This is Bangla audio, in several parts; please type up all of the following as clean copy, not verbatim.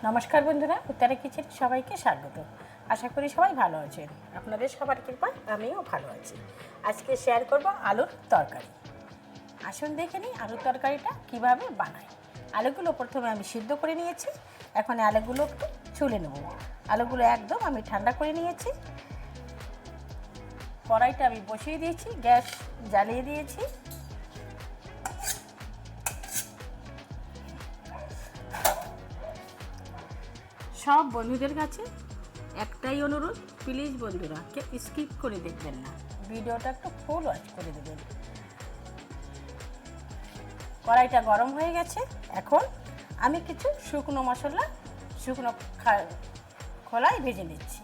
নমস্কার বন্ধুরা, উত্তরা কিচেনে সবাইকে স্বাগত। আশা করি সবাই ভালো আছেন। আপনাদের সবার কৃপায় আমিও ভালো আছি। আজকে শেয়ার করব আলুর তরকারি। আসুন দেখে নিই আলুর তরকারিটা কিভাবে বানাই। আলুগুলো প্রথমে আমি সিদ্ধ করে নিয়েছি। এখন আলুগুলো একটু ছুলে নেব। আলুগুলো একদম আমি ঠান্ডা করে নিয়েছি। কড়াইটা আমি বসিয়ে দিয়েছি, গ্যাস জ্বালিয়ে দিয়েছি। সব বন্ধুদের কাছে একটাই অনুরোধ, প্লিজ বন্ধুরা কে স্কিপ করে দেখবেন না, ভিডিওটা একটু ফুল ওয়াচ করে দেবেন। কড়াইটা গরম হয়ে গেছে। এখন আমি কিছু শুকনো মশলা শুকনো খোলায় ভেজে নিচ্ছি।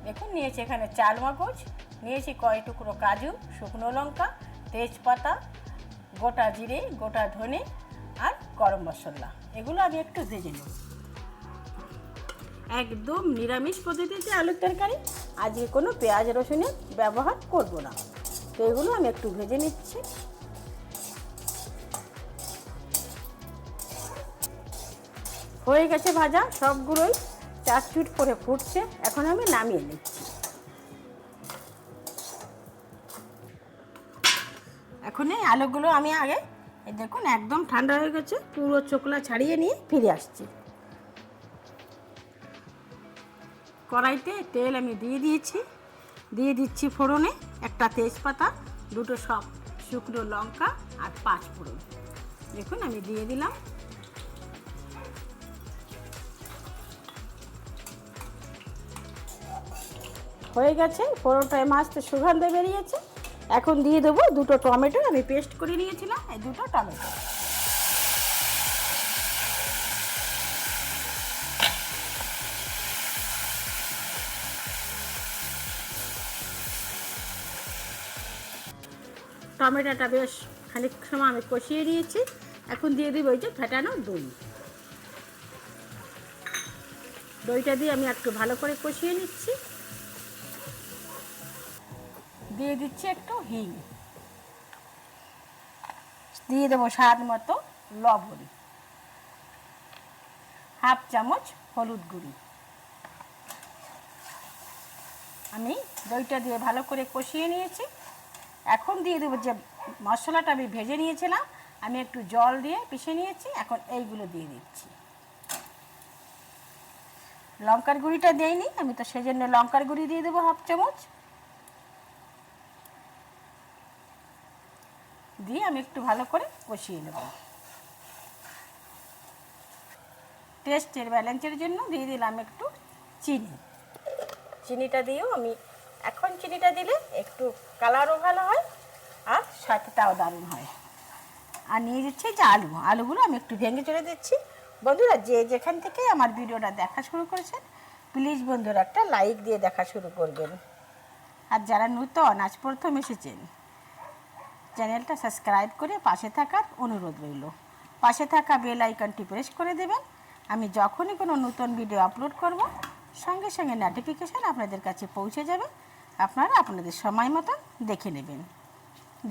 দেখুন, নিয়েছি এখানে চাল মগজ, নিয়েছি কয় টুকরো কাজু, শুকনো লঙ্কা, তেজপাতা, গোটা জিরে, গোটা ধনে আর গরম মশলা। এগুলো আমি একটু ভেজে নেব। একদম নিরামিষ পদ্ধতিতে আলুর তরকারি, আজকে কোনো পেঁয়াজ রসুনের ব্যবহার করব না। তো এগুলো আমি একটু ভেজে নিচ্ছি। হয়ে গেছে ভাজা, সবগুলোই চারচুট করে ফুটছে। এখন আমি নামিয়ে নিচ্ছি। এখন এই আলুগুলো আমি আগে দেখুন একদম ঠান্ডা হয়ে গেছে, পুরো চোকলা ছাড়িয়ে নিয়ে ফিরে আসছি। কড়াইতে তেল আমি দিয়ে দিচ্ছি ফোড়নে একটা তেজপাতা, দুটো সব শুকনো লঙ্কা আর 5 ফোড়ন। দেখুন আমি দিয়ে দিলাম। হয়ে গেছে, ফোড়নটায় মাছটা সুগন্ধ বেরিয়েছে। এখন দিয়ে দেবো দুটো টমেটো, আমি পেস্ট করে নিয়েছিলাম এই দুটো টমেটো। টমেটোটা বেশ খানিক সময় আমি কষিয়ে নিয়েছি। এখন দিয়ে দিব ওই যে ফেটানো দই। দইটা দিয়ে আমি একটু ভালো করে কষিয়ে নিচ্ছি। দিয়ে দিচ্ছি একটু হিং, দিয়ে দেবো স্বাদ মতো লবণ, হাফ চামচ হলুদ গুঁড়ি। আমি দইটা দিয়ে ভালো করে কষিয়ে নিয়েছি। এখন দিয়ে দেবো যে মশলাটা আমি ভেজে নিয়েছিলাম, আমি একটু জল দিয়ে পিষে নিয়েছি। এখন এইগুলো দিয়ে দিচ্ছি। লঙ্কার গুঁড়িটা দেইনি আমি, তো সেজন্য লঙ্কার গুঁড়ি দিয়ে দেবো হাফ চামচ। দিয়ে আমি একটু ভালো করে কষিয়ে নেব। টেস্টের ব্যালেন্সের জন্য দিয়ে দিলাম একটু চিনি। চিনিটা দিয়েও আমি এখন চিনিটা দিলে একটু কালারও ভালো হয় আর স্বাদটাও দারুণ হয়। আর নিয়ে দিচ্ছি যে আলুগুলো আমি একটু ভেঙে চলে দিচ্ছি। বন্ধুরা যে যেখান থেকে আমার ভিডিওটা দেখা শুরু করেছেন, প্লিজ বন্ধুরা একটা লাইক দিয়ে দেখা শুরু করবেন। আর যারা নতুন আজ প্রথম এসেছেন, চ্যানেলটা সাবস্ক্রাইব করে পাশে থাকার অনুরোধ রইল। পাশে থাকা বেল আইকনটি প্রেস করে দেবেন। আমি যখনই কোনো নতুন ভিডিও আপলোড করব, সঙ্গে সঙ্গে নোটিফিকেশান আপনাদের কাছে পৌঁছে যাবে। আপনারা আপনাদের সময় মতো দেখে নেবেন।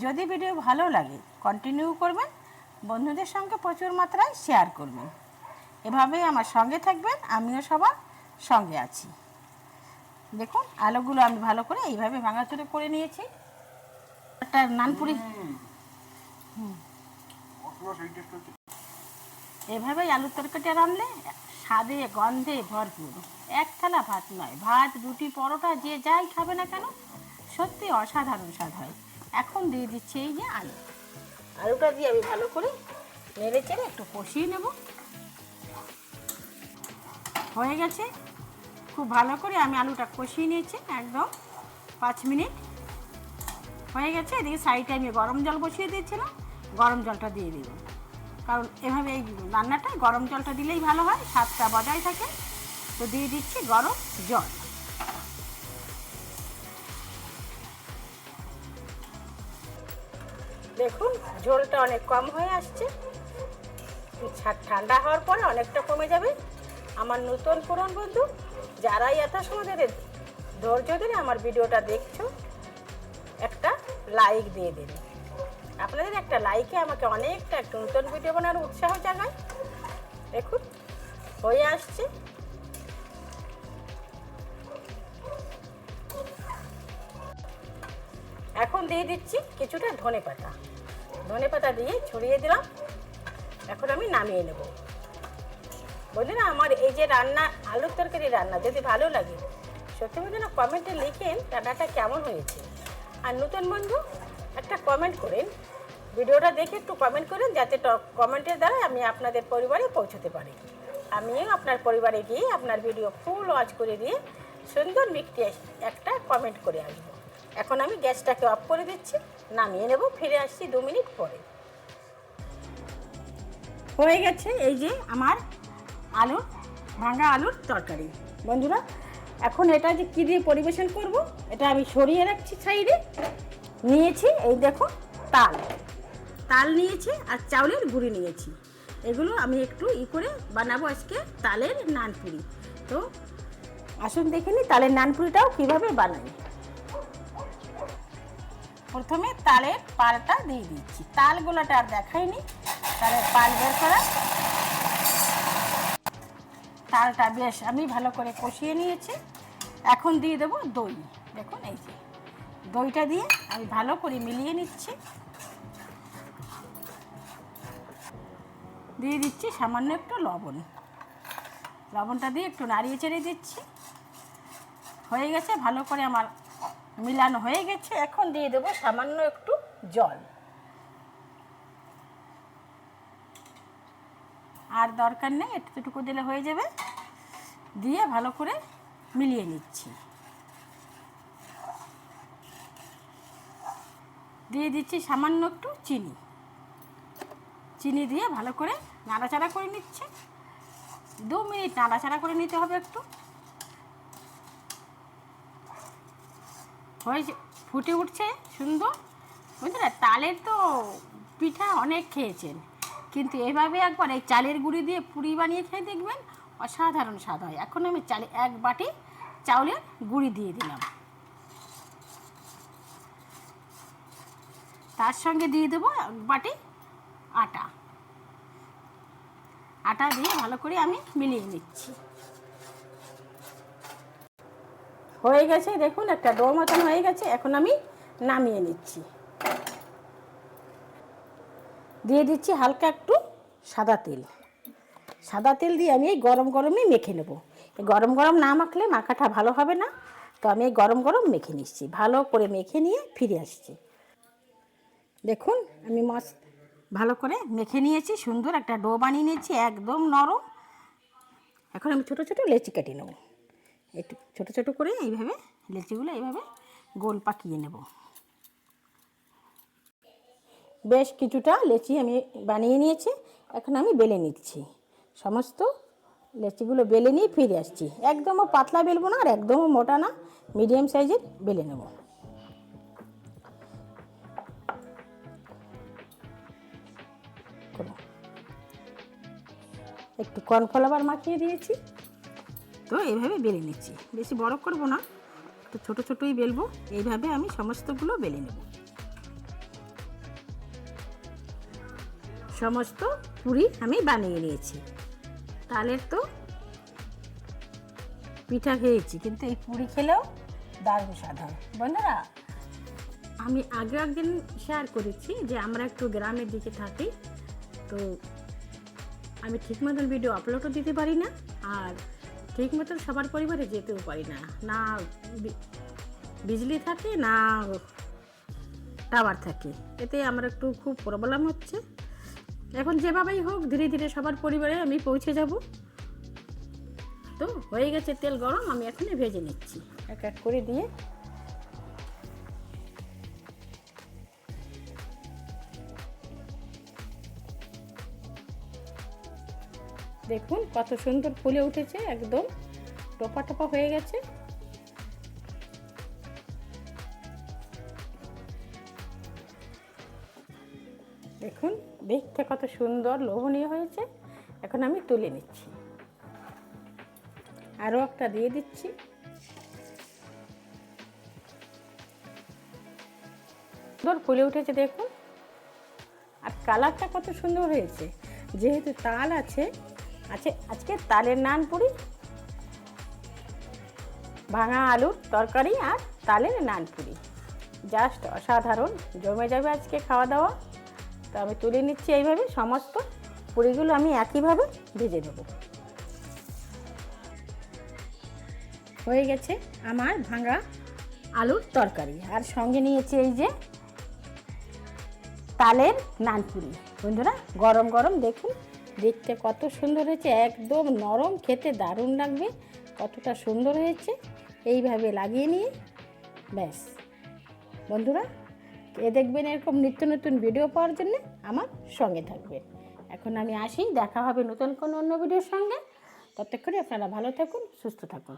যদি ভিডিও ভালো লাগে কন্টিনিউ করবেন, বন্ধুদের সঙ্গে প্রচুর মাত্রায় শেয়ার করবেন। এভাবেই আমার সঙ্গে থাকবেন, আমিও সবার সঙ্গে আছি। দেখুন আলুগুলো আমি ভালো করে এইভাবে ভাঙাচুরা করে নিয়েছি। একটা নান পুরি এভাবেই আলুর তরকারিটা রান্নলে স্বাদে গন্ধে ভরপুর। এক থালা ভাত নয়, ভাত রুটি পরোটা যে যাই খাবে না কেন, সত্যি অসাধারণ স্বাদ হয়। এখন দিয়ে দিচ্ছি এই যে আলুটা দিয়ে আমি ভালো করে নেড়ে চেড়ে একটু কষিয়ে নেব। হয়ে গেছে, খুব ভালো করে আমি আলুটা কষিয়ে নিয়েছি একদম 5 মিনিট হয়ে গেছে। এদিকে সাইডে আমি গরম জল বসিয়ে দিয়েছিলাম, গরম জলটা দিয়ে দিব। কারণ এভাবে এই রান্নাটা গরম জলটা দিলেই ভালো হয়, স্বাদটা বজায় থাকে। তো দিয়ে দিচ্ছি গরম জল। দেখুন ঝোলটা অনেক কম হয়ে আসছে, ঠান্ডা হওয়ার পরে অনেকটা কমে যাবে। আমার নতুন পুরন বন্ধু যারাই এত সময় ধৈর্য ধরে আমার ভিডিওটা দেখছো, একটা লাইক দিয়ে দেবে। আপনাদের একটা লাইকে আমাকে অনেকটা একটা নতুন ভিডিও বানানোর উৎসাহ জাগায়। দেখুন হয়ে আসছে। এখন দিয়ে দিচ্ছি কিছুটা ধনেপাতা। ধনেপাতা দিয়ে ছড়িয়ে দিলাম। এখন আমি নামিয়ে নেব। বন্ধুরা, আমার এই যে রান্না, আলুর তরকারি রান্না যদি ভালো লাগে, সত্যি বন্ধুরা কমেন্টে লিখেন রান্নাটা কেমন হয়েছে। আর নতুন বন্ধু একটা কমেন্ট করেন, ভিডিওটা দেখে একটু কমেন্ট করেন, যাতে কমেন্টের দ্বারা আমি আপনাদের পরিবারে পৌঁছতে পারি। আমিও আপনার পরিবারে গিয়ে আপনার ভিডিও ফুল ওয়াচ করে দিয়ে সুন্দর মিষ্টি একটা কমেন্ট করে আসবো। এখন আমি গ্যাসটাকে অফ করে দিচ্ছি, নামিয়ে নেব। ফিরে আসছি 2 মিনিট পরে। হয়ে গেছে এই যে আমার ভাঙা আলুর তরকারি। বন্ধুরা, এখন এটা যে কী দিয়ে পরিবেশন করব, এটা আমি সরিয়ে রাখছি সাইডে। নিয়েছি এই দেখো তাল নিয়েছি আর চাউলের গুঁড়ি নিয়েছি। এগুলো আমি একটু করে বানাবো আজকে তালের নান পুরি। তো আসুন দেখে নিই তালের নান পুরিটাও কীভাবে বানাই। প্রথমে তালের পালটা দিয়ে দিচ্ছি। তালগুলোটা আর দেখাইনি, তালের পাল বের করা। তালটা বেশ আমি ভালো করে কষিয়ে নিয়েছি। এখন দিয়ে দেবো দই। দেখুন এই যে দইটা দিয়ে আমি ভালো করে মিলিয়ে নিচ্ছি। দিয়ে দিচ্ছি সামান্য একটু লবণ। লবণটা দিয়ে একটু নাড়িয়ে চেড়ে দিচ্ছি। হয়ে গেছে, ভালো করে আমার মিলানো হয়ে গেছে। এখন দিয়ে দেবো সামান্য একটু জল। আর দরকার নেই, এটুকু দিলে হয়ে যাবে। দিয়ে ভালো করে মিলিয়ে নিচ্ছি। দিয়ে দিচ্ছি সামান্য একটু চিনি দিয়ে ভালো করে নাড়াচাড়া করে নিচ্ছে। 2 মিনিট নাড়াচাড়া করে নিতে হবে একটু। হয়েছে, ফুটে উঠছে সুন্দর। বুঝলেন, তালের তো পিঠা অনেক খেয়েছেন, কিন্তু এভাবে একবার এই চালের গুঁড়ি দিয়ে পুরি বানিয়ে খেয়ে দেখবেন, অসাধারণ স্বাদ হয়। এখন আমি 1 বাটি চাউলের গুঁড়ি দিয়ে দিলাম। তার সঙ্গে দিয়ে দেবো 1 বাটি আটা দিয়ে ভালো করে আমি মিলিয়ে নিচ্ছি। হয়ে গেছে, দেখুন একটা ডো মতন হয়ে গেছে। এখন আমি নামিয়ে নিচ্ছি। দিয়ে দিচ্ছি হালকা একটু সাদা তেল দিয়ে আমি এই গরমে মেখে নেব। এই গরম না মাখলে মাখাটা ভালো হবে না। তো আমি এই গরম মেখে নিচ্ছি। ভালো করে মেখে নিয়ে ফিরে আসছি। দেখুন আমি ভালো করে মেখে নিয়েছি, সুন্দর একটা ডো বানিয়ে নিয়েছি, একদম নরম। এখন আমি ছোটো ছোটো লেচি কেটে নেব। একটু ছোটো ছোটো করে এইভাবে লেচিগুলো এইভাবে গোল পাকিয়ে নেব। বেশ কিছুটা লেচি আমি বানিয়ে নিয়েছি। এখন আমি বেলে নিচ্ছি। সমস্ত লেচিগুলো বেলে নিয়ে ফিরে আসছি। একদমও পাতলা বেলবো না আর একদমও মোটা না, মিডিয়াম সাইজের বেলে নেব। একটু কর্নফ্লাওয়ার মাখিয়ে দিয়েছি। তো এইভাবে বেলে নিচ্ছি, বেশি বড় করব না, একটু ছোটো ছোটোই বেলবো। এইভাবে আমি সমস্তগুলো বেলে নেব। সমস্ত পুরি আমি বানিয়ে নিয়েছি। তালের তো পিঠা খেয়েছি, কিন্তু এই পুরি খেলেও দারুণ স্বাদ হয়। বন্ধুরা, আমি আগে একদিন শেয়ার করেছি যে আমরা একটু গ্রামের দিকে থাকি, তো আমি ঠিক মতন ভিডিও আপলোডও দিতে পারি না, আর ঠিক মতন সবার পরিবারে যেতেও পারি না। না বিজলি থাকে, না টাওয়ার থাকে। এতে আমার একটু খুব প্রবলেম হচ্ছে। এখন যেভাবেই হোক ধীরে ধীরে সবার পরিবারে আমি পৌঁছে যাব। তো হয়ে গেছে তেল গরম, আমি এখনই ভেজে নিচ্ছি এক এক করে দিয়ে। দেখুন কত সুন্দর ফুলে উঠেছে, একদম টোপা টোপা হয়ে গেছে। দেখুন দেখতে কত সুন্দর লোভনীয় হয়েছে। এখন আমি তুলে নিচ্ছি, আরও একটা দিয়ে দিচ্ছি। সুন্দর ফুলে উঠেছে দেখুন, আর কালারটা কত সুন্দর হয়েছে। যেহেতু তাল আছে আজকে তালের নান পুরি, ভাঙা আলুর তরকারি আর তালের নান পুরি, জাস্ট অসাধারণ, জমে যাবে আজকে খাওয়া দাওয়া। তো আমি তুলে নিচ্ছি এইভাবে, সমস্ত পুরিগুলো আমি একইভাবে ভেজে দেবো। হয়ে গেছে আমার ভাঙা আলুর তরকারি, আর সঙ্গে নিয়েছি এই যে তালের নান পুরি। বন্ধুরা গরম গরম দেখুন, দেখতে কত সুন্দর হয়েছে, একদম নরম, খেতে দারুণ লাগবে, কতটা সুন্দর হয়েছে। এইভাবে লাগিয়ে নিয়ে ব্যাস বন্ধুরা, দেখবেন এরকম নিত্য নতুন ভিডিও পাওয়ার জন্য আমার সঙ্গে থাকবে। এখন আমি আসি, দেখা হবে নতুন কোনো অন্য ভিডিওর সঙ্গে। ততক্ষণে আপনারা ভালো থাকুন, সুস্থ থাকুন।